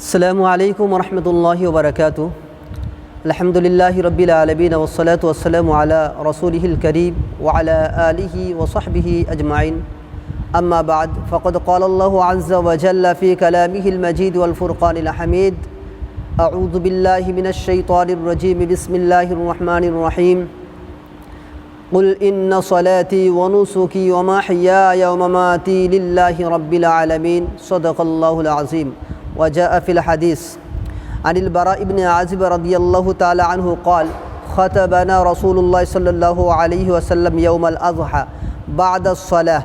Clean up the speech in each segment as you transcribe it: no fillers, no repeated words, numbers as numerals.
আসসালামু আলাইকুম রহমতুল্লাহি ওয়া বারাকাতুহু। আলহামদুলিল্লাহি রাব্বিল আলামিন ওয়াস সালাতু ওয়াস সালামু আলা রাসূলিহিল কারীম ওয়া আলা আলিহি ওয়া সাহবিহি আজমাইন। আম্মা বা'দ, ফাকাদ ক্বালা আল্লাহু আযযা ওয়া জাল্লা ফি কালামিহিল মাজিদ ওয়াল ফুরকানিল হামিদ। আউযু বিল্লাহি মিনাশ শাইতানির রাজীম। বিসমিল্লাহির রাহমানির রাহিম। قل إن صلاتي ونسكي ومحياي ومماتي لله رب العالمين صدق الله العظيم. وجاء في الحديث عن البراء بن عازب رضي الله تعالى عنه قال: خطبنا رسول الله صلى الله عليه وسلم يوم الأضحى بعد الصلاة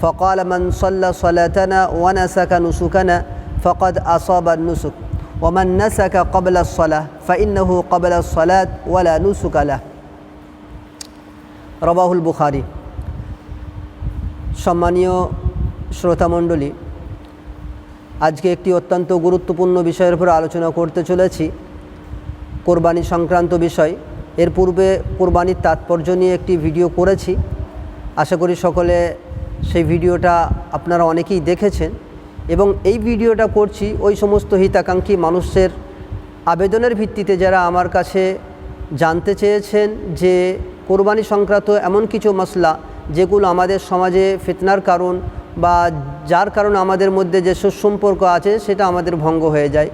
فقال: من صلى صلاتنا ونسك نسكنا فقد أصاب النسك، ومن نسك قبل الصلاة فإنه قبل الصلاة ولا نسك له। রবাহুল বুখারী। সম্মানীয় শ্রোতামণ্ডলী, আজকে একটি অত্যন্ত গুরুত্বপূর্ণ বিষয়ের উপর আলোচনা করতে চলেছি, কোরবানি সংক্রান্ত বিষয়। এর পূর্বে কোরবানির তাৎপর্য নিয়ে একটি ভিডিও করেছি, আশা করি সকলে সেই ভিডিওটা আপনারা অনেকেই দেখেছেন। এবং এই ভিডিওটা করছি ওই সমস্ত হিতাকাঙ্ক্ষী মানুষের আবেদনের ভিত্তিতে যারা আমার কাছে জানতে চেয়েছেন যে কোরবানি সংক্রান্ত এমন কিছু মসলা যেগুলো আমাদের সমাজে ফিতনার কারণ বা যার কারণে আমাদের মধ্যে যে সুসম্পর্ক আছে সেটা আমাদের ভঙ্গ হয়ে যায়।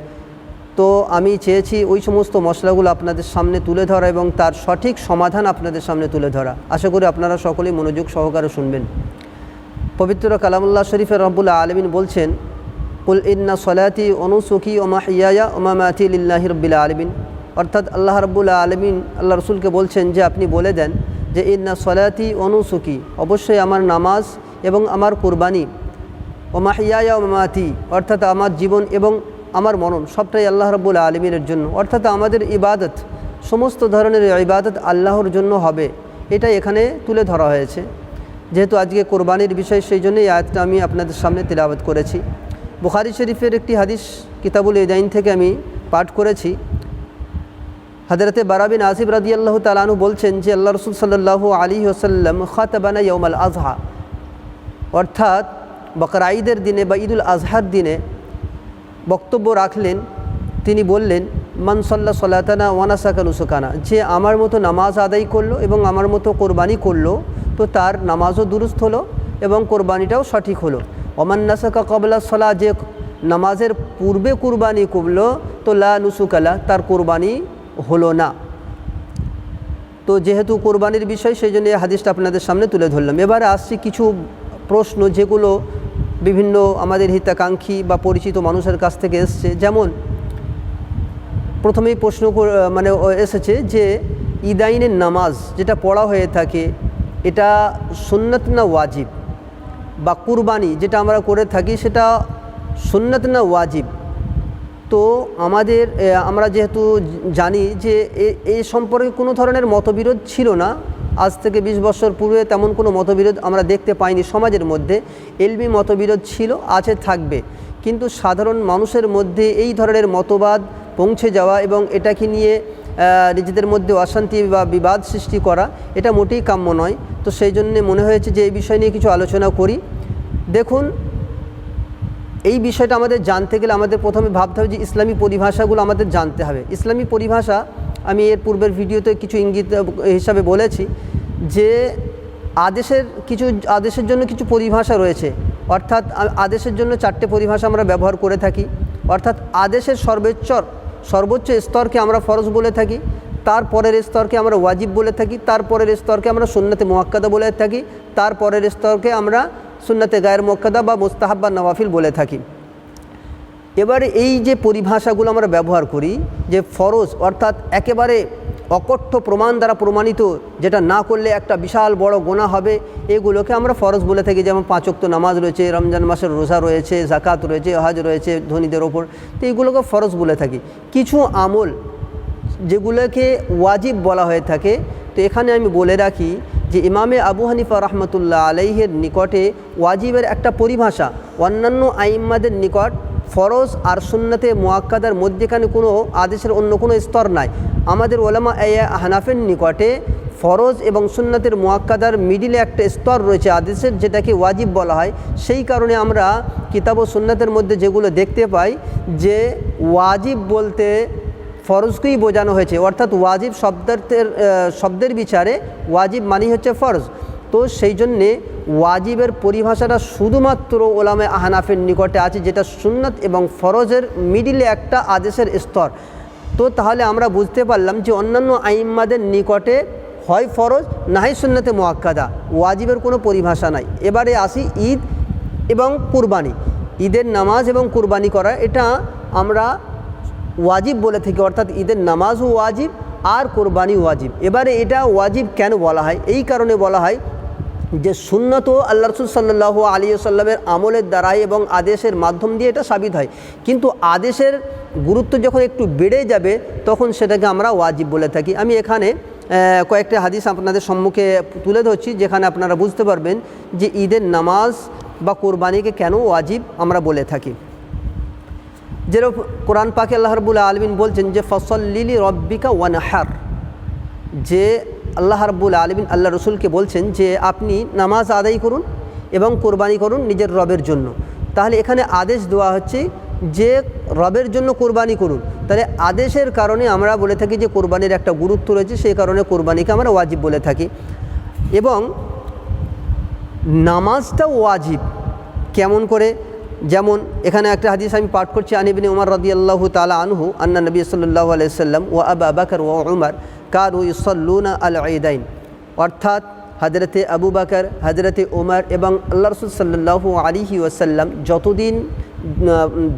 তো আমি চেয়েছি ওই সমস্ত মশলাগুলো আপনাদের সামনে তুলে ধরা এবং তার সঠিক সমাধান আপনাদের সামনে তুলে ধরা। আশা করি আপনারা সকলেই মনোযোগ সহকারে শুনবেন। পবিত্র কালামুল্লাহ শরীফের রব্বুল আলামিন বলছেন: কুল ইন্না সলাতি ওয়া নুসুকি ওয়া মাহইয়ায়া ওয়া মামাতি লিল্লাহি রাব্বিল আলামিন। অর্থাৎ আল্লাহ রাব্বুল আলামিন আল্লাহ রসুলকে বলছেন যে আপনি বলে দেন যে ইন্না সলাতি ওয়া নুসুকি, অবশ্যই আমার নামাজ এবং আমার কুরবানি, ওয়া মাহইয়ায়া ওয়া মামাতি, অর্থাৎ আমার জীবন এবং আমার মরণ সবটাই আল্লাহ রাব্বুল আলামিনের জন্য। অর্থাৎ আমাদের ইবাদত, সমস্ত ধরনের ইবাদত আল্লাহর জন্য হবে, এটাই এখানে তুলে ধরা হয়েছে। যেহেতু আজকে কোরবানির বিষয়, সেই জন্য এই আয়াতটা আমি আপনাদের সামনে তিলাওয়াত করেছি। বুখারী শরীফের একটি হাদিস কিতাবুল ইদাইন থেকে আমি পাঠ করেছি। হযরতে বারা বিন আযিব রাদিয়াল্লাহু তাআলা আনহু বলছেন যে আল্লাহ রাসূল সাল্লাল্লাহু আলাইহি ওয়াসাল্লাম খাতাবানা ইয়াউমাল আযহা, অর্থাৎ বকরা ঈদের দিনে বা ঈদুল আজহার দিনে বক্তব্য রাখলেন। তিনি বললেন, মান সাল্লা সালাতানা ওয়া নাসাকা নুসুকানা, যে আমার মতো নামাজ আদায় করলো এবং আমার মতো কোরবানি করলো তো তার নামাজও দুরুস্ত হলো এবং কোরবানিটাও সঠিক হলো। ওমান নাসাকা ক্বাবলা সালাহ, যে নামাজের পূর্বে কুরবানি করলো তো লা নুসুকালা, তার কোরবানি হলো না। তো যেহেতু কোরবানির বিষয়, সেই জন্য এই হাদিসটা আপনাদের সামনে তুলে ধরলাম। এবারে আসছি কিছু প্রশ্ন যেগুলো বিভিন্ন আমাদের হিতাকাঙ্ক্ষী বা পরিচিত মানুষের কাছ থেকে এসছে। যেমন প্রথমেই প্রশ্ন এসেছে যে ঈদাইনের নামাজ যেটা পড়া হয়ে থাকে এটা সুন্নত না ওয়াজিব, বা কুরবানি যেটা আমরা করে থাকি সেটা সুন্নত না ওয়াজিব। তো আমরা যেহেতু জানি যে এই সম্পর্কে কোনো ধরনের মতবিরোধ ছিল না, আজ থেকে 20 বছর পূর্বে তেমন কোনো মতবিরোধ আমরা দেখতে পাইনি সমাজের মধ্যে। এলমি মতবিরোধ ছিল, আছে, থাকবে, কিন্তু সাধারণ মানুষের মধ্যে এই ধরনের মতবাদ পৌঁছে যাওয়া এবং এটাকে নিয়ে নিজেদের মধ্যে অশান্তি বা বিবাদ সৃষ্টি করা এটা মোটেই কাম্য নয়। তো সেই জন্যে মনে হয়েছে যে এই বিষয় নিয়ে কিছু আলোচনা করি। দেখুন, এই বিষয়টা আমাদের জানতে গেলে আমাদের প্রথমে ভাবতে হবে যে ইসলামী পরিভাষাগুলো আমাদের জানতে হবে। ইসলামী পরিভাষা আমি এর পূর্বের ভিডিওতে কিছু ইঙ্গিত হিসাবে বলেছি যে আদেশের জন্য কিছু পরিভাষা রয়েছে। অর্থাৎ আদেশের জন্য 4টে পরিভাষা আমরা ব্যবহার করে থাকি। অর্থাৎ আদেশের সর্বোচ্চ স্তরকে আমরা ফরজ বলে থাকি, তারপরের স্তরকে আমরা ওয়াজিব বলে থাকি, তারপরের স্তরকে আমরা সুন্নতে মুআক্কাদা বলে থাকি, তারপরের স্তরকে আমরা সুন্নতে গায়ের মুআক্কাদা বা মুস্তাহাব বা নওয়াফিল বলে থাকি। এবারে এই যে পরিভাষাগুলো আমরা ব্যবহার করি, যে ফরজ অর্থাৎ একেবারে অকঠ্য প্রমাণ দ্বারা প্রমাণিত, যেটা না করলে একটা বিশাল বড় গুনাহ হবে, এগুলোকে আমরা ফরজ বলে থাকি। যেমন 5 ওয়াক্ত নামাজ রয়েছে, রমজান মাসের রোজা রয়েছে, যাকাত রয়েছে, হজ রয়েছে ধনীদের ওপর, তো এইগুলোকে ফরজ বলে থাকি। কিছু আমল যেগুলোকে ওয়াজিব বলা হয়ে থাকে, তো এখানে আমি বলে রাখি যে ইমামে আবু হানিফা রহমতুল্লাহ আলাইহের নিকটে ওয়াজিবের একটা পরিভাষা, অন্যান্য আইম্মাদের নিকট ফরজ আর সুন্নতে মুআক্কাদার মধ্যেখানে কোনো আদেশের অন্য কোনো স্তর নাই। আমাদের ওলামা হানাফের নিকটে ফরজ এবং সুন্নতের মুআক্কাদার মিডিলে একটা স্তর রয়েছে আদেশের, যেটাকে ওয়াজিব বলা হয়। সেই কারণে আমরা কিতাব ও সুন্নতের মধ্যে যেগুলো দেখতে পাই যে ওয়াজিব বলতে ফরজকেই বোঝানো হয়েছে, অর্থাৎ ওয়াজিব শব্দের বিচারে ওয়াজিব মানেই হচ্ছে ফরজ। তো সেই জন্যে ওয়াজিবের পরিভাষাটা শুধুমাত্র ওলামে আহনাফের নিকটে আছে, যেটা সুন্নত এবং ফরজের মিডিলে একটা আদেশের স্তর। তো তাহলে আমরা বুঝতে পারলাম যে অন্যান্য আইম্মাদের নিকটে হয় ফরজ না হয় সুন্নতে মুআক্কাদা, ওয়াজিবের কোনো পরিভাষা নাই। এবারে আসি ঈদ এবং কুরবানি। ঈদের নামাজ এবং কুরবানি করা এটা আমরা ওয়াজিব বলে থাকি, অর্থাৎ ঈদের নামাজও ওয়াজিব আর কোরবানি ওয়াজিব। এবারে এটা ওয়াজিব কেন বলা হয়? এই কারণে বলা হয় যে সুন্নত আল্লাহ রাসূল সাল্লাল্লাহু আলাইহি ওয়াসাল্লামের আমলের দ্বারাই এবং আদেশের মাধ্যম দিয়ে এটা সাবিত হয়, কিন্তু আদেশের গুরুত্ব যখন একটু বেড়ে যাবে তখন সেটাকে আমরা ওয়াজিব বলে থাকি। আমি এখানে কয়েকটা হাদিস আপনাদের সম্মুখে তুলে ধরছি, যেখানে আপনারা বুঝতে পারবেন যে ঈদের নামাজ বা কোরবানিকে কেন ওয়াজিব আমরা বলে থাকি। যেরকম কোরআন পাকে আল্লাহ রাব্বুল আলামিন বলছেন যে ফসল্লি লিরব্বিকা ওয়ানহার, যে আল্লাহ রাব্বুল আলামিন আল্লাহ রসুলকে বলছেন যে আপনি নামাজ আদায় করুন এবং কোরবানি করুন নিজের রবের জন্য। তাহলে এখানে আদেশ দেওয়া হচ্ছে যে রবের জন্য কোরবানি করুন। তাহলে আদেশের কারণে আমরা বলে থাকি যে কোরবানির একটা গুরুত্ব রয়েছে, সেই কারণে কোরবানিকে আমরা ওয়াজিব বলে থাকি। এবং নামাজটাও ওয়াজিব কেমন করে? যেমন এখানে একটা হাদিস আমি পাঠ করছি, আন ইবনে উমর রাদিয়াল্লাহু তাআলা আনহু আন্না নবী সাল্লাল্লাহু আলাইহি ওয়াসাল্লাম ওয়া আবু বকর ওয়া উমর কানু ইউসাল্লুনা আল ঈদাইন, অর্থাৎ হযরতে আবু বকর, হযরতে উমর এবং আল্লাহ রাসূল সাল্লাল্লাহু আলাইহি ওয়াসাল্লাম যতদিন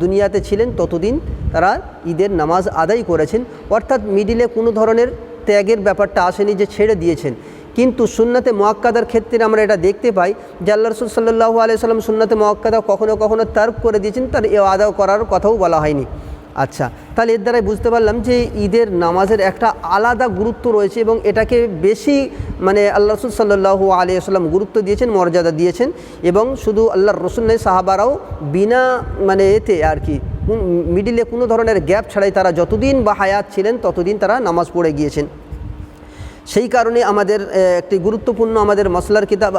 দুনিয়াতে ছিলেন ততদিন তারা ঈদের নামাজ আদায় করেছেন, অর্থাৎ মিডিলে কোনো ধরনের ত্যাগের ব্যাপারটা আসেনি যে ছেড়ে দিয়েছেন। কিন্তু সুন্নতে মুআক্কাদার ক্ষেত্রে আমরা এটা দেখতে পাই যে আল্লাহ রাসূল সাল্লাল্লাহু আলাইহি ওয়াসাল্লাম সুন্নতে মুআক্কাদা কখনো কখনো তার্ক করে দিয়েছেন, তার আদায় করার কথাও বলা হয়নি। আচ্ছা, তাহলে এর দ্বারাই বুঝতে পারলাম যে ঈদের নামাজের একটা আলাদা গুরুত্ব রয়েছে এবং এটাকে বেশি আল্লাহ রাসূল সাল্লাল্লাহু আলাইহি ওয়াসাল্লাম গুরুত্ব দিয়েছেন, মর্যাদা দিয়েছেন। এবং শুধু আল্লাহর রাসূল নয়, সাহাবারাও বিনা এতে আর কি মিডিলে কোনো ধরনের গ্যাপ ছাড়াই তারা যতদিন বা হায়াত ছিলেন ততদিন তারা নামাজ পড়ে গিয়েছেন। সেই কারণে আমাদের একটি গুরুত্বপূর্ণ আমাদের মসলার কিতাব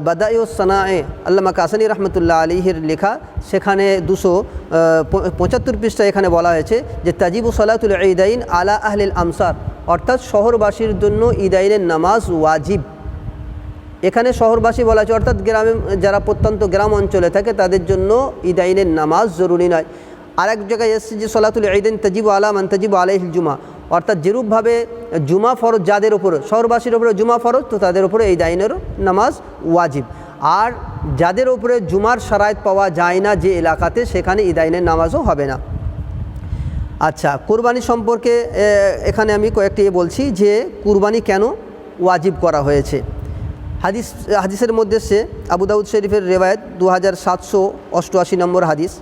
বাদাইউস সানায়ে আল্লামা কাসানী রহমতুল্লাহ আলাইহির লেখা, সেখানে 275 পৃষ্ঠায় এখানে বলা হয়েছে যে তাজিবু সালাতুল ঈদাইন আলা আহলিল আমসার, অর্থাৎ শহরবাসীর জন্য ঈদাইনের নামাজ ওয়াজিব। এখানে শহরবাসী বলা আছে, অর্থাৎ গ্রামে যারা প্রত্যন্ত গ্রাম অঞ্চলে থাকে তাদের জন্য ঈদাইনের নামাজ জরুরি নয়। আরেক জায়গায় এসেছে যে সলাতুল ঈদাইন তাজিবু আলা মান তাজিবু আলাইহিল জুমা, অর্থাৎ যেরূপভাবে জুমা ফরজ যাদের উপরে, শহরবাসীর উপরে জুমা ফরজ, তো তাদের উপরে ঈদাইনের নামাজ ওয়াজিব। আর যাদের উপরে জুমার শারায়েত পাওয়া যায় না যে এলাকাতে, সেখানে ঈদাইনের নামাজও হবে না। আচ্ছা, কুরবানি সম্পর্কে এখানে আমি কয়েকটি বলছি যে কুরবানি কেন ওয়াজিব করা হয়েছে। হাদিসের মধ্যে সে আবু দাউদ শরীফের রেওয়ায়েত 2788 নম্বর হাদিস,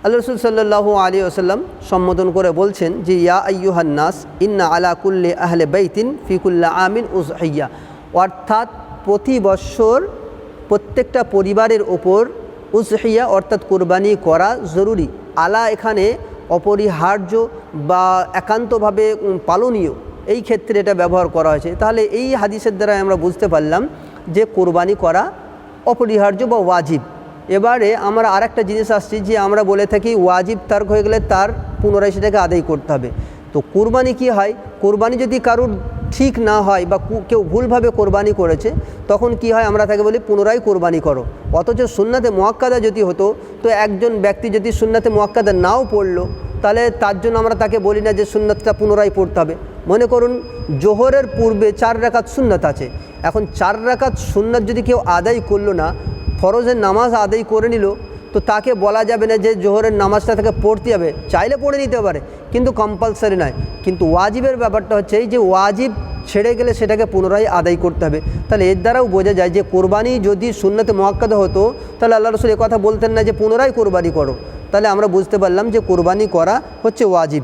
আল্লাহ রাসূল সাল্লাল্লাহু আলাইহি ওয়াসাল্লাম সম্বোধন করে বলছেন যে ইয়া আইয়ুহান নাস ইন্না আলা কুল্লি আহলি বাইতিন ফি কুল্লি আমিন উযহিয়া, অর্থাৎ প্রতি বৎসর প্রত্যেকটা পরিবারের ওপর উযহিয়া অর্থাৎ কোরবানি করা জরুরি। আলা এখানে অপরিহার্য বা একান্তভাবে পালনীয়, এই ক্ষেত্রে এটা ব্যবহার করা হয়েছে। তাহলে এই হাদিসের দ্বারা আমরা বুঝতে পারলাম যে কোরবানি করা অপরিহার্য বা ওয়াজিব। এবারে আমরা আরেকটা জিনিস আসছি যে আমরা বলে থাকি ওয়াজিব তার্ক হয়ে গেলে তার পুনরায় সেটাকে আদায় করতে হবে। তো কোরবানি কি হয়, কোরবানি যদি কারুর ঠিক না হয় বা কেউ ভুলভাবে কোরবানি করেছে, তখন কি হয়, আমরা তাকে বলি পুনরায় কোরবানি করো। অথচ সুন্নাতে মুআক্কাদা যদি হতো, তো একজন ব্যক্তি যদি সুন্নাতে মুআক্কাদা নাও পড়লো, তাহলে তার জন্য আমরা তাকে বলি না যে সুন্নাতটা পুনরায় পড়তে হবে। মনে করুন জোহরের পূর্বে 4 রাকাত সুন্নাত আছে, এখন 4 রাকাত সুন্নাত যদি কেউ আদায় করলো না, ফরজের নামাজ আদায় করে নিল, তো তাকে বলা যাবে না যে জোহরের নামাজটা তাকে পড়তে হবে, চাইলে পড়ে নিতে পারে কিন্তু কম্পালসারি নয়। কিন্তু ওয়াজিবের ব্যাপারটা হচ্ছে এই যে ওয়াজিব ছেড়ে গেলে সেটাকে পুনরায় আদায় করতে হবে। তাহলে এর দ্বারাও বোঝা যায় যে কোরবানি যদি সুন্নাতে মুআক্কাদা হতো, তাহলে আল্লাহ রাসূল এই কথা বলতেন না যে পুনরায় কোরবানি করো। তাহলে আমরা বুঝতে পারলাম যে কোরবানি করা হচ্ছে ওয়াজিব।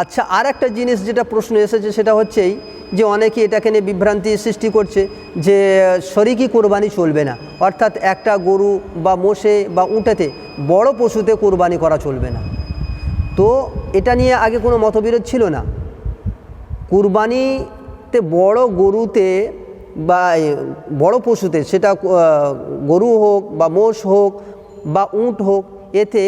আচ্ছা, আর একটা জিনিস যেটা প্রশ্ন এসেছে সেটা হচ্ছেই যে অনেকে এটাকে নিয়ে বিভ্রান্তি সৃষ্টি করছে যে শরীকি কোরবানি চলবে না, অর্থাৎ একটা গরু বা মোষে বা উটেতে বড় পশুতে কোরবানি করা চলবে না। তো এটা নিয়ে আগে কোনো মতবিরোধ ছিল না। কুরবানি তে বড় গরুতে বা বড় পশুতে, সেটা গরু হোক বা মোষ হোক বা উট হোক, এতে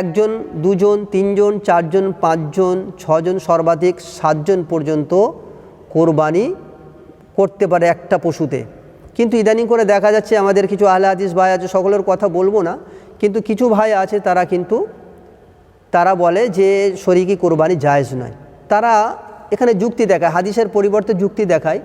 একজন, দুজন, তিনজন, চারজন, পাঁচজন, ছজন, সর্বাধিক 7 জন পর্যন্ত কোরবানি করতে পারে একটা পশুতে। কিন্তু ইদানিং করে দেখা যাচ্ছে আমাদের কিছু আহলে হাদিস ভাই আছে, সকলের কথা বলবো না, কিন্তু কিছু ভাই আছে তারা বলে যে শরীকি কোরবানি জায়েজ নয়। তারা এখানে যুক্তি দেখায়, হাদিসের পরিবর্তে যুক্তি দেখায়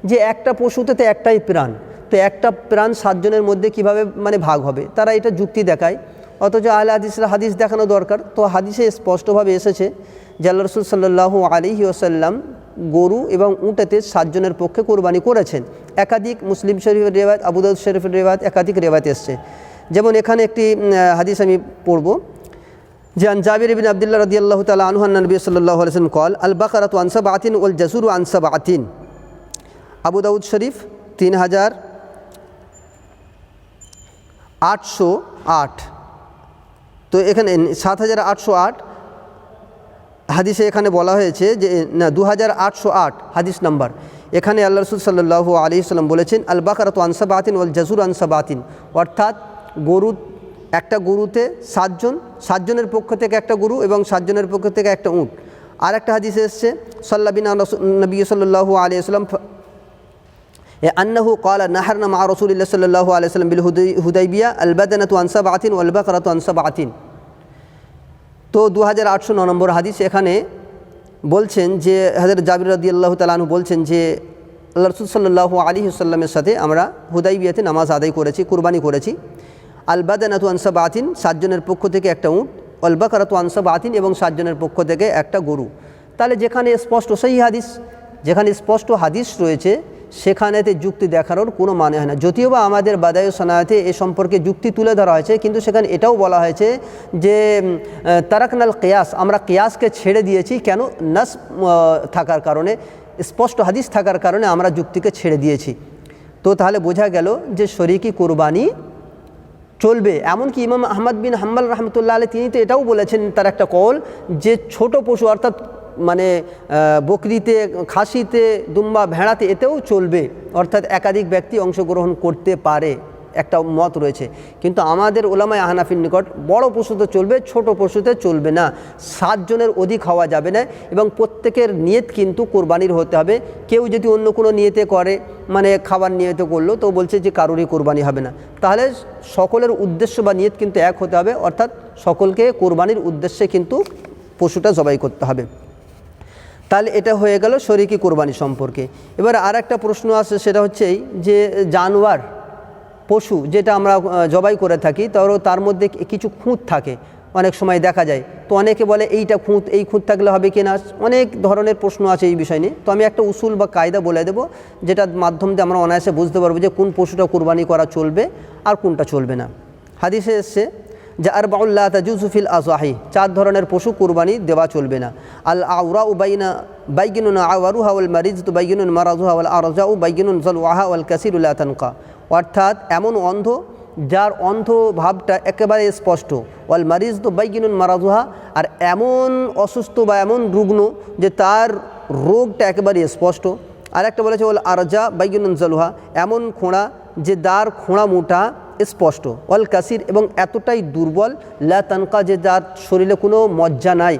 যে একটা পশুতে তো একটাই প্রাণ, তো একটা প্রাণ 7 জনের মধ্যে কিভাবে ভাগ হবে, তারা এটা যুক্তি দেখায়। অথচ আহলে হাদিসরা হাদিস দেখানো দরকার। তো হাদিসে স্পষ্টভাবে এসেছে যে আল্লাহ রাসূল সাল্লাল্লাহু আলাইহি ওয়াসাল্লাম গরু এবং উটেতে 7 জনের পক্ষে কোরবানি করেছেন। একাধিক মুসলিম শরীফের রিওয়ায়াত, আবু দাউদ শরীফের রিওয়ায়াত, একাধিক রিওয়ায়াত এসছে। যেমন এখানে একটি হাদিস আমি পড়ব যে আন জাবির ইবনে আব্দুল্লাহ রাদিয়াল্লাহু তাআলা আনহু আন নবী সাল্লাল্লাহু আলাইহি ওয়াসাল্লাম قال البقرة عن 7 والجزور عن 7। আবু দাউদ শরীফ 3808। তো এখানে 7808 হাদিসে এখানে বলা হয়েছে যে না, 2808 হাদিস নাম্বার। এখানে আল্লাহ রাসূল সাল্লাল্লাহু আলাইহি ওয়াসাল্লাম বলেছেন আল বাকারাতু আন 7 ওয়াল জাজুরু আন 7, অর্থাৎ একটা গরুতে 7 জন, 7 জনের পক্ষ থেকে একটা গরু এবং 7 জনের পক্ষ থেকে একটা উট। আর একটা হাদিসে এসছে সাল্লা বিনা নবী সাল্লাল্লাহু আলাইহি ওয়াসাল্লাম আন্নাহু ক্বালা নাহারনা মা রাসূলিল্লাহ সাল্লাল্লাহু আলাইহি ওয়াসাল্লাম বিল হুদাইবিয়া আল বাদানাতু আন 7 ওয়াল বাকারাতু আন 7। তো 2809 নম্বর হাদিস। এখানে বলছেন যে হযরত জাবির রাদিয়াল্লাহু তাআলা আনহু বলছেন যে আল্লাহ রাসূল সাল্লাল্লাহু আলাইহি ওয়াসাল্লামের সাথে আমরা হুদাইবিয়াতে নামাজ আদায় করেছি, কুরবানি করেছি। আল বাদানাতু আন 7, 7 জনের পক্ষ থেকে একটা উট, ওয়াল বাকারাতু আন 7 এবং 7 জনের পক্ষ থেকে একটা গরু। তাহলে যেখানে স্পষ্ট সহি হাদিস, যেখানে স্পষ্ট হাদিস রয়েছে সেখানেতে যুক্তি দেখানোর কোনো মানে হয় না। যদিও বা আমাদের বাদায়ে সনায়াতে এ সম্পর্কে যুক্তি তুলে ধরা হয়েছে, কিন্তু সেখানে এটাও বলা হয়েছে যে তারাকনাল কিয়াস, আমরা কিয়াসকে ছেড়ে দিয়েছি। কেন? নাস থাকার কারণে, স্পষ্ট হাদিস থাকার কারণে আমরা যুক্তিকে ছেড়ে দিয়েছি। তো তাহলে বোঝা গেল যে শরীকি কোরবানি চলবে। এমনকি ইমাম আহমদ বিন হাম্বল রহমতুল্লাহ আলাইহি তিনি তো এটাও বলেছেন, তার একটা কওল, যে ছোট পশু অর্থাৎ বকরিতে, খাসিতে, দুম্বা, ভেড়াতে এতেও চলবে, অর্থাৎ একাধিক ব্যক্তি অংশগ্রহণ করতে পারে, একটা মত রয়েছে। কিন্তু আমাদের উলামায়ে আহনাফির নিকট বড় পশুতে চলবে, ছোট পশুতে চলবে না। 7 জনের অধিক হওয়া যাবে না এবং প্রত্যেকের নিয়ত কিন্তু কোরবানির হতে হবে। কেউ যদি অন্য কোনো নিয়তে করে, খাবার নিয়তে করলো, তো বলছে যে কারোরই কোরবানি হবে না। তাহলে সকলের উদ্দেশ্য বা নিয়ত কিন্তু এক হতে হবে, অর্থাৎ সকলকে কোরবানির উদ্দেশ্যে কিন্তু পশুটা জবাই করতে হবে। তাহলে এটা হয়ে গেল শরীকি কোরবানি সম্পর্কে। এবার আর একটা প্রশ্ন আসে, সেটা হচ্ছে যে জানোয়ার, পশু যেটা আমরা জবাই করে থাকি, তার মধ্যে কিছু খুঁত থাকে, অনেক সময় দেখা যায়। তো অনেকে বলে এইটা খুঁত, এই খুঁত থাকলে হবে কি না, অনেক ধরনের প্রশ্ন আছে এই বিষয় নিয়ে। তো আমি একটা উসুল বা কায়দা বলে দেবো, যেটার মাধ্যম দিয়ে আমরা অনায়াসে বুঝতে পারবো যে কোন পশুটা কোরবানি করা চলবে আর কোনটা চলবে না। হাদিসে এসছে যে আরবাউল লা তাজুজু ফিল আযহাহি, 4 ধরনের পশু কুরবানি দেওয়া চলবে না। আল আওরাউ বাইগিনুন আওয়ারুহা ওয়াল মারিজতু বাইগিনুন মারাজুহা ওয়াল আরজাউ বাইগিনুন যালওয়াহা ওয়াল কাসিরু লা তানকা, অর্থাৎ এমন অন্ধ যার অন্ধ ভাবটা একেবারে স্পষ্ট, ওয়াল মারিজতু বাইগিনুন মারাজুহা, আর এমন অসুস্থ বা এমন রুগ্ন যে তার রোগটা একেবারে স্পষ্ট। আর একটা বলেছে ওয়াল আরজা বাইগিনুন যালওয়াহা, এমন খোঁড়া যে দার খোঁড়া মোটা স্পষ্ট, ওয়াল কাসির এবং এতটাই দুর্বল, লা তানকা যে যার শরীরে কোনো মজ্জা নাই,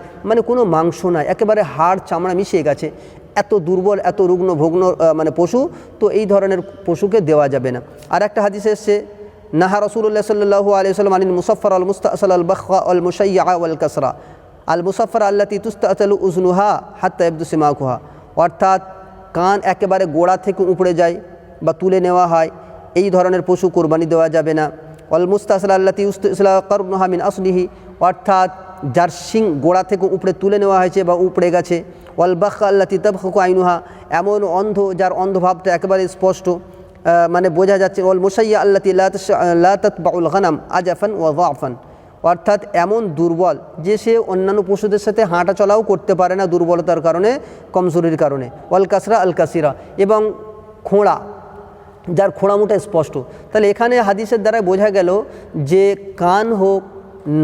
কোনো মাংস নাই, একেবারে হাড় চামড়া মিশিয়ে গেছে, এত দুর্বল, এত রুগ্ন ভগ্ন পশু, তো এই ধরনের পশুকে দেওয়া যাবে না। আর একটা হাদিসে এসছে নাহা রাসূলুল্লাহ সাল্লাল্লাহু আলাইহি ওয়াসাল্লাম আনিল মুসাফফার আল মুস্তাসাল আল বাখা আল মুশাইয়া ওয়াল কাসরা আল মুসাফফার আল্লাতি তুস্তাতালু উজনুহা হাত্তা ইয়াবদু সিমাকুহা, অর্থাৎ কান একেবারে গোড়া থেকে উপড়ে যায় বা তুলে নেওয়া হয়, এই ধরনের পশু কোরবানি দেওয়া যাবে না। অল মুস্তাসলা আল্লাতি ইউস্তাসলা কারনুহা মিন আসলিহি, অর্থাৎ যার শিং গোড়া থেকে উপড়ে তুলে নেওয়া হয়েছে বা উপড়ে গেছে। ওয়াল বাখা আল্লাতি তাবখাকু আইনুহা, এমন অন্ধ যার অন্ধভাবটা একেবারে স্পষ্ট, বোঝা যাচ্ছে। ওয়াল মুশাইয়া আল্লাতি লা তাতবাউল গানাম আজাফান ওয়া যাফান, অর্থাৎ এমন দুর্বল যে সে অন্যান্য পশুদের সাথে হাঁটা চলাও করতে পারে না দুর্বলতার কারণে, কমজোরির কারণে। ওয়াল কাসরা আল কাসিরা, এবং খোঁড়া যার খোঁড়ামোটা স্পষ্ট। তাহলে এখানে হাদিসের দ্বারা বোঝা গেল যে কান হোক,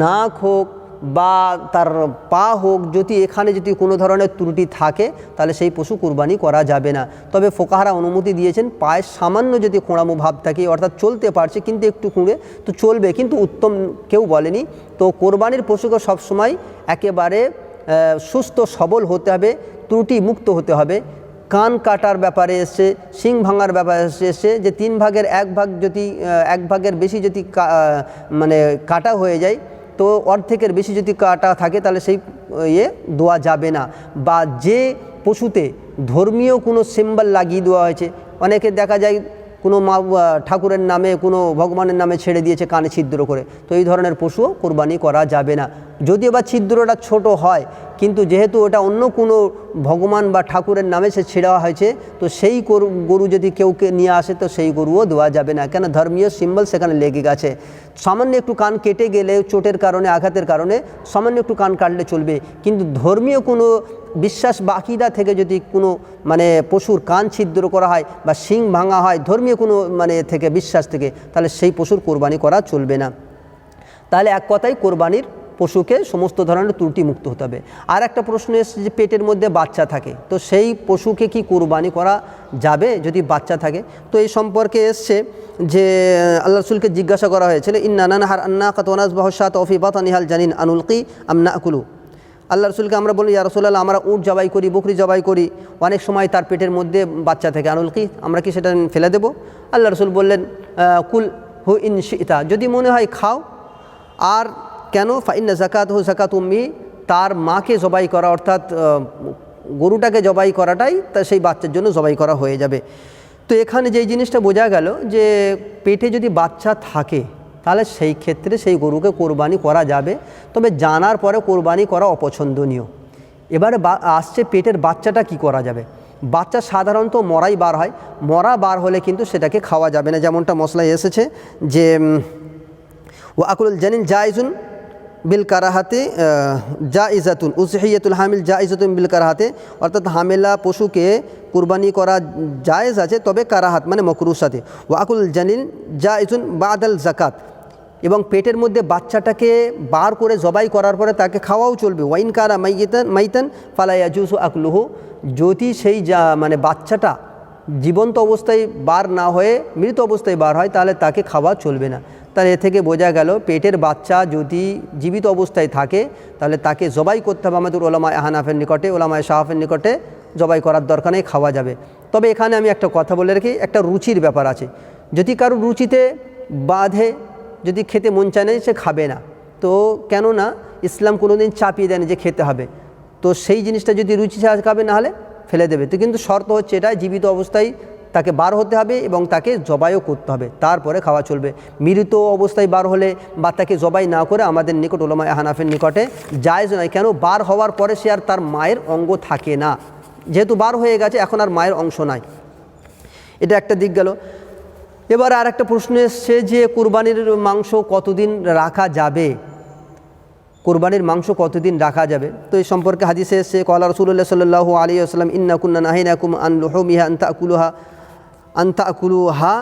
নাক হোক, বা তার পা হোক, যদি এখানে যদি কোনো ধরনের ত্রুটি থাকে তাহলে সেই পশু কুরবানি করা যাবে না। তবে ফোকাহারা অনুমতি দিয়েছেন পায়ের সামান্য যদি খোঁড়ামো ভাব থাকে, অর্থাৎ চলতে পারছে কিন্তু একটু খুঁড়ে তো চলবে, কিন্তু উত্তম কেউ বলেনি। তো কোরবানির পশুকে সবসময় একেবারে সুস্থ সবল হতে হবে, ত্রুটি মুক্ত হতে হবে। কান কাটার ব্যাপারে এসছে, শিং ভাঙার ব্যাপারে এসছে যে 3 ভাগের 1 ভাগ যদি 1 ভাগের বেশি যদি মানে কাটা হয়ে যায়, তো অর্ধেকের বেশি যদি কাটা থাকে তাহলে সেই দেওয়া যাবে না। বা যে পশুতে ধর্মীয় কোনো সিম্বল লাগিয়ে দেওয়া হয়েছে, অনেকে দেখা যায় কোনো ঠাকুরের নামে কোনো ভগবানের নামে ছেড়ে দিয়েছে কানে ছিদ্র করে, তো এই ধরনের পশুও কোরবানি করা যাবে না। যদিও বা ছিদ্রটা ছোট হয়, কিন্তু যেহেতু ওটা অন্য কোনো ভগবান বা ঠাকুরের নামে সে ছেড়া হয়েছে, তো সেই গরু যদি কেউকে নিয়ে আসে তো সেই গরুও দেওয়া যাবে না, কেন ধর্মীয় সিম্বল সেখানে লেগে গেছে। সামান্য একটু কান কেটে গেলে চোটের কারণে, আঘাতের কারণে সামান্য একটু কান কাটলে চলবে, কিন্তু ধর্মীয় কোনো বিশ্বাস বা আকীদা থেকে যদি কোনো মানে পশুর কান ছিদ্র করা হয় বা শিং ভাঙা হয় ধর্মীয় কোনো মানে থেকে বিশ্বাস থেকে, তাহলে সেই পশুর কোরবানি করা চলবে না। তাহলে এক কথায় কোরবানির পশুকে সমস্ত ধরনের ত্রুটি মুক্ত হতে হবে। আর একটা প্রশ্ন এসেছে যে পেটের মধ্যে বাচ্চা থাকে, তো সেই পশুকে কি কোরবানি করা যাবে যদি বাচ্চা থাকে? তো এই সম্পর্কে এসছে যে আল্লাহ রাসূলকে জিজ্ঞাসা করা হয়েছিল, ইন্না নানহার আন্নাকাত ওয়া নাযবাহু শাতা ফি বাতনিহাল জানিন আনুলকি আম নাকুলু। আল্লাহ রাসূলকে আমরা বলি, ইয়া রাসূলুল্লাহ, আমরা উট জবাই করি, বকরি জবাই করি, অনেক সময় তার পেটের মধ্যে বাচ্চা থাকে, আনুলকি, আমরা কি সেটা ফেলে দেব? আল্লাহ রাসূল বললেন, কুল হু ইন শিতা, যদি মনে হয় খাও। আর কেন? ফাইন্না জাকাত হু জাকাত উম্মি, তার মাকে জবাই করা অর্থাৎ গরুটাকে জবাই করাটাই তা সেই বাচ্চার জন্য জবাই করা হয়ে যাবে। তো এখানে যেই জিনিসটা বোঝা গেল যে পেটে যদি বাচ্চা থাকে তাহলে সেই ক্ষেত্রে সেই গরুকে কোরবানি করা যাবে, তবে জানার পরে কোরবানি করা অপছন্দনীয়। এবারে আসছে পেটের বাচ্চাটা কি করা যাবে? বাচ্চা সাধারণত মরাই বার হয়, মরা বার হলে কিন্তু সেটাকে খাওয়া যাবে না, যেমনটা মশলায় এসেছে যে ওয়া আকুলুল জানিন জায়েজুন বিল কারাহাতে জাইজাতুন, উযহিয়াতুল হামিল জাইজাতুন বিল কারাহাতে, অর্থাৎ হামেলা পশুকে কুরবানি করা জায়েজ আছে, তবে কারাহাত মানে মাকরুহ সাথে। ওয়া আকুলুল জানিন জায়েজুন বাদাল জাকাত, এবং পেটের মধ্যে বাচ্চাটাকে বার করে জবাই করার পরে তাকে খাওয়াও চলবে। ওয়াইন কারা মাইতান ফালা ইয়াজুজু আকলুহু, যদি সেই মানে বাচ্চাটা জীবন্ত অবস্থায় বার না হয়ে মৃত অবস্থায় বার হয় তাহলে তাকে খাওয়া চলবে না। তাহলে এ থেকে বোঝা গেল পেটের বাচ্চা যদি জীবিত অবস্থায় থাকে তাহলে তাকে জবাই করতে হবে আমাদের ওলামায়ে হানাফের নিকটে, ওলামায়ে শাফির নিকটে জবাই করার দরকার নেই, খাওয়া যাবে। তবে এখানে আমি একটা কথা বলে রাখি, একটা রুচির ব্যাপার আছে। যদি কারো রুচিতে বাঁধে, যদি খেতে মন চায় না সে খাবে না, তো কেননা ইসলাম কোনোদিন চাপিয়ে দেয়নি যে খেতে হবে, তো সেই জিনিসটা যদি রুচি ছাড়া খাবে না হলে ফেলে দেবে। তো কিন্তু শর্ত হচ্ছে এটা, জীবিত অবস্থায় তাকে বার হতে হবে এবং তাকে জবাইও করতে হবে, তারপরে খাওয়া চলবে। মৃত অবস্থায় বার হলে বা তাকে জবাই না করে আমাদের নিকট ওলামায়ে হানাফের নিকটে জায়েজ নয়। কেন? বার হওয়ার পরে সে আর তার মায়ের অঙ্গ থাকে না, যেহেতু বার হয়ে গেছে এখন আর মায়ের অংশ নাই। এটা একটা দিক গেল। এবার আর একটা প্রশ্ন এসছে যে কুরবানির মাংস কতদিন রাখা যাবে? কুরবানির মাংস কতদিন রাখা যাবে? তো এই সম্পর্কে হাদিসে এসেছে, ক্বালা রাসূলুল্লাহ সাল্লাল্লাহু আলাইহি ওয়াসাল্লাম, ইন্না কুন্না নাহাইনাকুম আন লুহুমিহা আন তাকুলুহা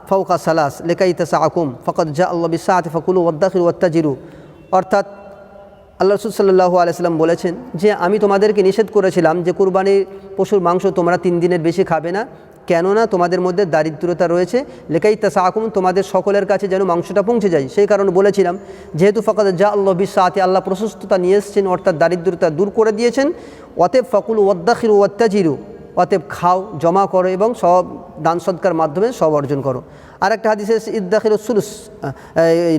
ফাওকা সালাস লিকাই তাসাআকুম ফাকাদ জা আল্লাহু বিসাআতি ফাকুলু ওয়াদ্দাখিরু ওয়াত্তাজিরু। অর্থাৎ আল্লাহ রাসূল সাল্লাল্লাহু আলাইহি ওয়াসাল্লাম বলেছেন যে আমি তোমাদেরকে নিষেধ করেছিলাম যে কুরবানির পশুর মাংস তোমরা 3 দিনের বেশি খাবে না, কেননা তোমাদের মধ্যে দারিদ্রতা রয়েছে। লেকাই তাসাআকুম, তোমাদের সকলের কাছে যেন মাংসটা পৌঁছে যায়, সেই কারণে বলেছিলাম। যেহেতু ফাকাদ জা আল্লাহু বিসাআতি, আল্লাহ প্রশস্ততা নিয়ে এসেছেন অর্থাৎ দারিদ্রতা দূর করে দিয়েছেন। অতএব ফাকুলু ওয়াদ্দাখিরু ওয়াত্তাজিরু, অতএব খাও, জমা করো এবং সব দান সদকার মাধ্যমে সব অর্জন করো। আর একটা হাদিসে ইদ্দাখিরু সুলুস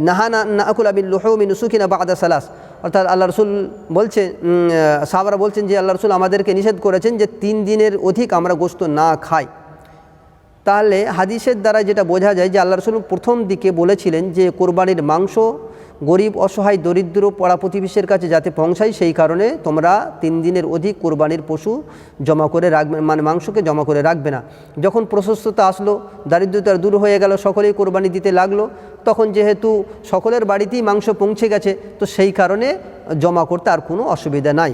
নাহানা নাকুলা বিল লুহুমি নুসুকিনা বাদা সালাস, অর্থাৎ আল্লাহ রসুল বলছেন, সাহাবারা বলছেন যে আল্লাহ রসুল আমাদেরকে নিষেধ করেছেন যে 3 দিনের অধিক আমরা গোশত না খাই। তাহলে হাদিসের দ্বারা যেটা বোঝা যায় যে আল্লাহ রসুল প্রথম দিকে বলেছিলেন যে কোরবানির মাংস গরিব, অসহায়, দরিদ্র, পাড়া প্রতিবেশীর কাছে যাতে পৌঁছায়, সেই কারণে তোমরা 3 দিনের অধিক কোরবানির পশু জমা করে রাখবে, মানে মাংসকে জমা করে রাখবে না। যখন প্রশস্ততা আসলো, দারিদ্রতা দূর হয়ে গেল, সকলেই কোরবানি দিতে লাগলো, তখন যেহেতু সকলের বাড়িতেই মাংস পৌঁছে গেছে, তো সেই কারণে জমা করতে আর কোনো অসুবিধা নাই।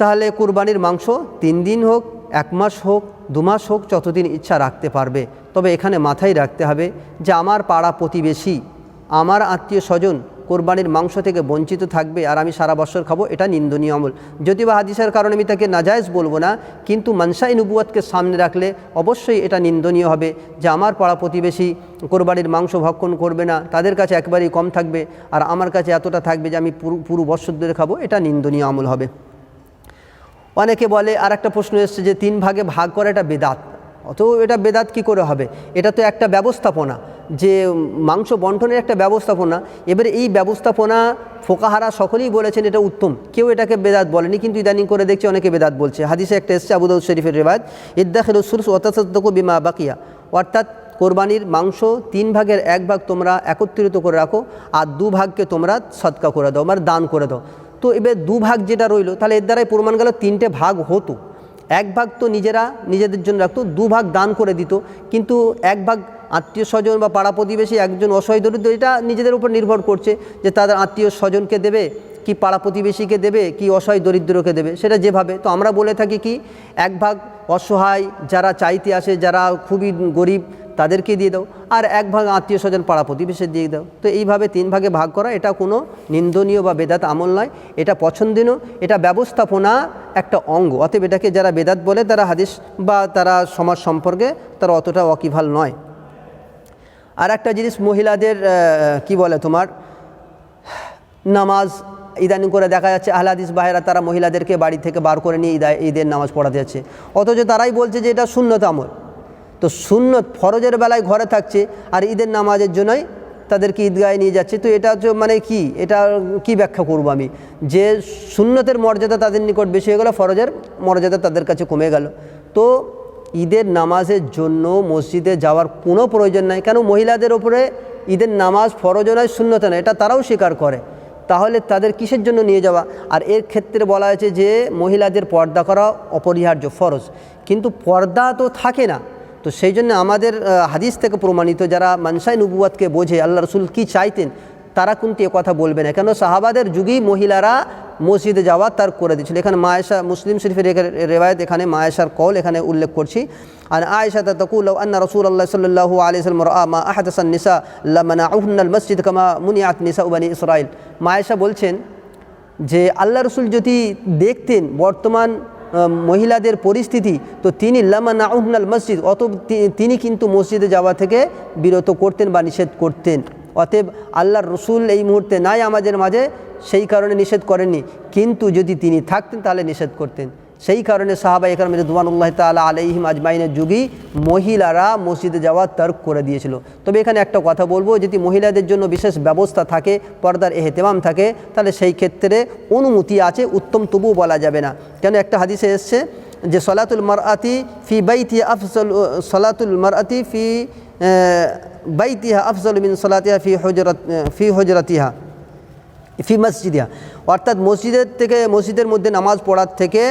তাহলে কোরবানির মাংস 3 দিন হোক, 1 মাস হোক, 2 মাস হোক, যতদিন ইচ্ছা রাখতে পারবে। তবে এখানে মাথায় রাখতে হবে যে আমার পাড়া প্রতিবেশী, আমার আত্মীয় স্বজন কোরবানির মাংস থেকে বঞ্চিত থাকবে আর আমি সারা বছর খাবো, এটা নিন্দনীয় আমল। যদিও বা হাদিসের কারণে আমি তাকে নাজায়েজ বলবো না, কিন্তু মানসাই নবুয়াতকে সামনে রাখলে অবশ্যই এটা নিন্দনীয় হবে যে আমার পাড়া প্রতিবেশী কোরবানির মাংস ভক্ষণ করবে না, তাদের কাছে একবারেই কম থাকবে আর আমার কাছে এতটা থাকবে যে আমি পুরো বছর ধরে খাবো, এটা নিন্দনীয় আমল হবে। অনেকে বলে, আর একটা প্রশ্ন এসছে যে 3 ভাগে ভাগ করা এটা বেদাত। অত এটা বেদাত কি করে হবে? এটা তো একটা ব্যবস্থাপনা, যে মাংস বন্টনের একটা ব্যবস্থাপনা। এবারে এই ব্যবস্থাপনা ফোকাহারা সকলেই বলেছেন এটা উত্তম, কেউ এটাকে বেদাত বলেনি, কিন্তু ইদানিং করে দেখছি অনেকে বেদাত বলছে। হাদিসে একটা এসছে আবু দাউদ শরীফের রিওয়ায়াত, ইদ্দাখিলুস সুলস ওয়া তাসাদ্দাকু বিমা বাকিয়া, অর্থাৎ কোরবানির মাংস 3 ভাগের 1 ভাগ তোমরা একত্রিত করে রাখো আর 2 ভাগকে তোমরা সদকা করে দাও, মানে দান করে দাও। তো এবার 2 ভাগ যেটা রইলো, তাহলে এর দ্বারাই প্রমাণ গেল 3টে ভাগ হতো। 1 ভাগ তো নিজেদের জন্য রাখতো, 2 ভাগ দান করে দিত, কিন্তু 1 ভাগ আত্মীয় স্বজন বা পাড়া প্রতিবেশী, একজন অসহায় দরিদ্র, এটা নিজেদের উপর নির্ভর করছে যে তাদের আত্মীয় স্বজনকে দেবে কি পাড়া প্রতিবেশীকে দেবে কি অসহায় দরিদ্রকে দেবে, সেটা যেভাবে। তো আমরা বলে থাকি কি 1 ভাগ অসহায় যারা চাইতে আসে, যারা খুবই গরিব, তাদেরকে দিয়ে দাও, আর 1 ভাগ আত্মীয় স্বজন পাড়া প্রতিবেশী দিয়ে দাও। তো এইভাবে 3 ভাগে ভাগ করা এটা কোনো নিন্দনীয় বা বেদাত আমল নয়, এটা পছন্দনীয়, এটা ব্যবস্থাপনা একটা অঙ্গ। অতএব এটাকে যারা বেদাত বলে তারা হাদিস বা তারা সমাজ সম্পর্কে তারা অতটা ওয়াকিবহাল নয়। আর একটা জিনিস, মহিলাদের কি বলে তোমার নামাজ ইদানিং করে দেখা যাচ্ছে আহলে হাদিস ভাইয়েরা তারা মহিলাদেরকে বাড়ি থেকে বার করে নিয়ে ঈদের নামাজ পড়াতে যাচ্ছে, অথচ তারাই বলছে যে এটা সুন্নত আমল। তো সুন্নত ফরজের বেলায় ঘরে থাকছে আর ঈদের নামাজের জন্যই তাদেরকে ঈদগাহে নিয়ে যাচ্ছে। তো এটা হচ্ছে মানে কি, এটা কি ব্যাখ্যা করব আমি, যে সুন্নতের মর্যাদা তাদের নিকট বেশি হয়ে গেল, ফরজের মর্যাদা তাদের কাছে কমে গেল। তো ঈদের নামাজের জন্য মসজিদে যাওয়ার কোনো প্রয়োজন নাই। কেন? মহিলাদের ওপরে ঈদের নামাজ ফরজ নয়, সুন্নত নয়, এটা তারাও স্বীকার করে। তাহলে তাদের কিসের জন্য নিয়ে যাওয়া? আর এর ক্ষেত্রে বলা হয়েছে যে মহিলাদের পর্দা করা অপরিহার্য, ফরজ, কিন্তু পর্দা তো থাকে না। তো সেই জন্য আমাদের হাদিস থেকে প্রমাণিত, যারা মানসাই নবুয়াতকে বোঝে, আল্লাহ রসুল কি চাইতেন, তারা কিন্তু এ কথা বলবে না। কেন? সাহাবাদের যুগেই মহিলারা মসজিদে যাওয়া তার করে দিয়েছিল। এখানে মা আয়েশা, মুসলিম শরীফের রেওয়ায়েত, এখানে মা আয়েশার কওল এখানে উল্লেখ করছি। আর আয়েশা তাকুল আন্না রাসূলুল্লাহ সাল্লাল্লাহু আলাইহি ওয়াসাল্লাম রাআ মা আহদাসান নিসা লামানাউহুন্নাল মসজিদ কামা মুনিআত নিসা বানি ইসরাঈল। মা আয়েশা বলছেন যে আল্লাহ রসুল যদি দেখতেন বর্তমান মহিলাদের পরিস্থিতি, তো তিনি লামানাউহুন্নাল মসজিদ, তিনি কিন্তু মসজিদে যাওয়া থেকে বিরত করতেন বা নিষেধ করতেন। অতএব আল্লাহর রসুল এই মুহূর্তে নাই আমাদের মাঝে, সেই কারণে নিষেধ করেননি, কিন্তু যদি তিনি থাকতেন তাহলে নিষেধ করতেন। সেই কারণে সাহাবায়ে কেরাম রিদওয়ানুল্লাহি তাআলা আলাইহিম আজমাইনের যুগেই মহিলারা মসজিদে যাওয়া তর্ক করে দিয়েছিল। তবে এখানে একটা কথা বলবো, যদি মহিলাদের জন্য বিশেষ ব্যবস্থা থাকে, পর্দার এহতেমাম থাকে, তাহলে সেই ক্ষেত্রে অনুমতি আছে, উত্তম তবুও বলা যাবে না। কেন? একটা হাদিসে এসছে যে সলাতুল মারআতি ফি বাইতিহা আফজাল, সলাতুল মারআতি ফি বাইতিহা আফজাল মিন সলাতিহা ফি হুজরাতিহা ফি মসজিদিহা, অর্থাৎ মসজিদের মধ্যে নামাজ পড়ার থেকে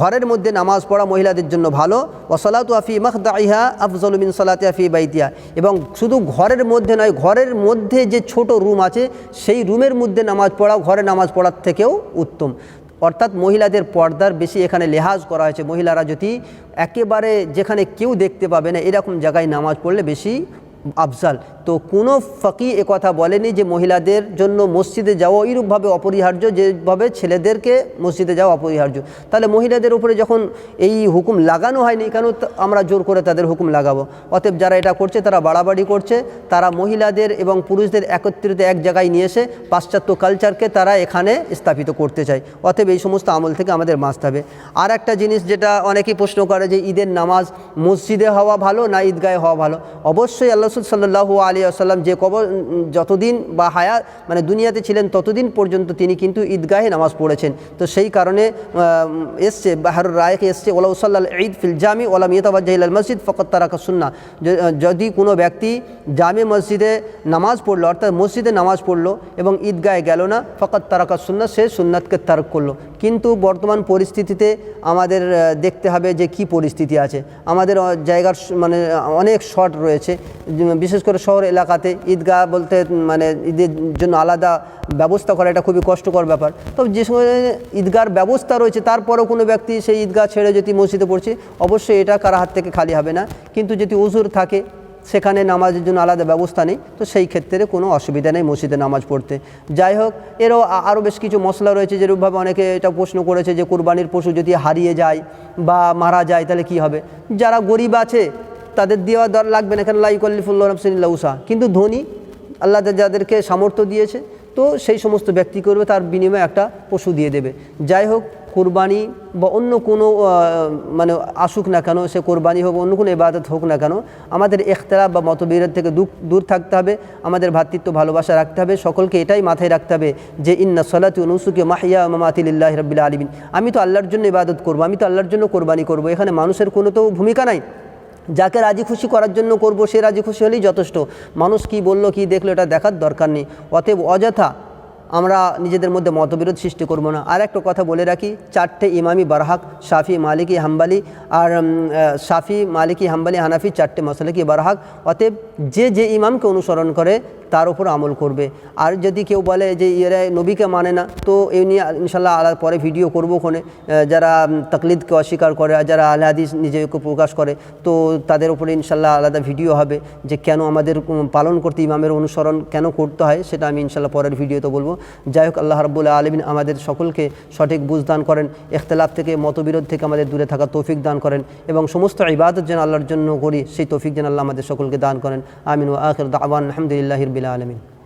ঘরের মধ্যে নামাজ পড়া মহিলাদের জন্য ভালো। ওয়াসালাতুহা ফি মাখদাইহা আফজালু মিন সালাতিহা ফি বাইতিহা, এবং শুধু ঘরের মধ্যে নয়, ঘরের মধ্যে যে ছোট রুম আছে সেই রুমের মধ্যে নামাজ পড়া ঘরে নামাজ পড়ার থেকেও উত্তম। অর্থাৎ মহিলাদের পর্দার বেশি এখানে লেহাজ করা হয়েছে। মহিলারা যদি একেবারে যেখানে কেউ দেখতে পাবে না এরকম জায়গায় নামাজ পড়লে বেশি আফজাল। তো কোনো ফকি এ কথা বলেনি যে মহিলাদের জন্য মসজিদে যাওয়া এইরূপভাবে অপরিহার্য যেভাবে ছেলেদেরকে মসজিদে যাওয়া অপরিহার্য। তাহলে মহিলাদের উপরে যখন এই হুকুম লাগানো হয়নি, কেন আমরা জোর করে তাদের হুকুম লাগাবো? অতএব যারা এটা করছে তারা বাড়াবাড়ি করছে, তারা মহিলাদের এবং পুরুষদের একত্রিত এক জায়গায় নিয়ে এসে পাশ্চাত্য কালচারকে তারা এখানে স্থাপিত করতে চায়। অতএব এই সমস্ত আমল থেকে আমাদের বাঁচতে হবে। আর একটা জিনিস যেটা অনেকেই প্রশ্ন করে যে ঈদের নামাজ মসজিদে হওয়া ভালো না ঈদগাহে হওয়া ভালো? অবশ্যই আল্লাহ রাসূল সাল্লাল্লাহু আলাইহি ওয়াসাল্লাম যে যতদিন বা হায়াত মানে দুনিয়াতে ছিলেন ততদিন পর্যন্ত তিনি কিন্তু ঈদগাহে নামাজ পড়েছেন। তো সেই কারণে এসছে বাহরুর রায়কে এসছে ওলা উসাল্লাল ঈদ ফিল জামি ওলাম ইয়াতাওয়াজ্জাহ ইলাল মসজিদ ফাকাত তারাকা সুন্নাহ, যদি কোনো ব্যক্তি জামে মসজিদে নামাজ পড়লো, অর্থাৎ মসজিদে নামাজ পড়লো এবং ঈদগাহে গেল না, ফাকাত তারাকা সুন্নাহ, সে সুন্নাতকে তারক করলো। কিন্তু বর্তমান পরিস্থিতিতে আমাদের দেখতে হবে যে কি পরিস্থিতি আছে। আমাদের জায়গার মানে অনেক শর্ট রয়েছে, বিশেষ করে শহর এলাকাতে ঈদগাহ বলতে মানে ঈদের জন্য আলাদা ব্যবস্থা করা এটা খুবই কষ্টকর ব্যাপার। তবে যে সময় ঈদগাহর ব্যবস্থা রয়েছে তারপরেও কোনো ব্যক্তি সেই ঈদগাহ ছেড়ে যদি মসজিদে পড়ছে, অবশ্যই এটা কারো হাত থেকে খালি হবে না। কিন্তু যদি উযুর থাকে, সেখানে নামাজের জন্য আলাদা ব্যবস্থা নেই, তো সেই ক্ষেত্রে কোনো অসুবিধা নেই মসজিদে নামাজ পড়তে। যাই হোক, এরও আরও বেশ কিছু মশলা রয়েছে, যেরূপভাবে অনেকে এটা প্রশ্ন করেছে যে কুরবানির পশু যদি হারিয়ে যায় বা মারা যায় তাহলে কি হবে। যারা গরিব আছে তাদের দেওয়া লাগবে না, এখানে লা ইউকাল্লিফুল্লাহু নাফসান ইল্লা উসআহা, কিন্তু ধনী আল্লাহ যাদেরকে সামর্থ্য দিয়েছে তো সেই সমস্ত ব্যক্তি করবে, তার বিনিময়ে একটা পশু দিয়ে দেবে। যাই হোক, কুরবানি বা অন্য কোনো মানে আসুক না কেন, সে কোরবানি হোক অন্য কোনো ইবাদত হোক না কেন, আমাদের ইখতিলাফ বা মতবিরোধ থেকে দূর থাকতে হবে, আমাদের ভ্রাতৃত্ব ভালোবাসা রাখতে হবে। সকলকে এটাই মাথায় রাখতে হবে যে ইন্না সলাতি ওয়া নুসুকি মাহইয়া ওয়া মামাতি লিল্লাহি রাব্বিল আলামিন, আমি তো আল্লাহর জন্য ইবাদত করব, আমি তো আল্লাহর জন্য কোরবানি করব। এখানে মানুষের কোনো তো ভূমিকা নাই। যাকে রাজি খুশি করার জন্য করব সে রাজি খুশি হলেই যথেষ্ট। মানুষ কি বলল কি দেখলো এটা দেখার দরকার নেই। অতএব অযথা আমরা নিজেদের মধ্যে মতবিরোধ সৃষ্টি করব না। আর একটা কথা বলে রাখি, 4টে ইমামি বারহাক, শাফি, মালিকি, হাম্বালি, আর শাফি, মালিকি, হাম্বালি, হানাফি 4টে মাসলাকি বারহাক। অতএব যে ইমামকে অনুসরণ করে তার উপর আমল করবে। আর যদি কেউ বলে যে এরা নবীকে মানে না, তো এই নিয়ে ইনশাল্লাহ আলাদা পরে ভিডিও করবো ওখানে। যারা তাকলিদকে অস্বীকার করে আর যারা আহলে হাদিস নিজেকে প্রকাশ করে, তো তাদের উপরে ইনশাল্লাহ আলাদা ভিডিও হবে যে কেন আমাদের পালন করতে ইমামের অনুসরণ কেন করতে হয়, সেটা আমি ইনশাল্লাহ পরের ভিডিওতে বলবো। যাই হোক, আল্লাহ রাব্বুল আলামিন আমাদের সকলকে সঠিক বুঝ দান করেন, ইখতিলাফ থেকে মতবিরোধ থেকে আমাদের দূরে থাকা তৌফিক দান করেন, এবং সমস্ত ইবাদত যেন আল্লাহর জন্য করি সেই তৌফিক যেন আল্লাহ আমাদের সকলকে দান করেন। আমিন ওয়া আখির দাওয়ানা আলহামদুলিল্লাহি রাব্বিল আলামিন।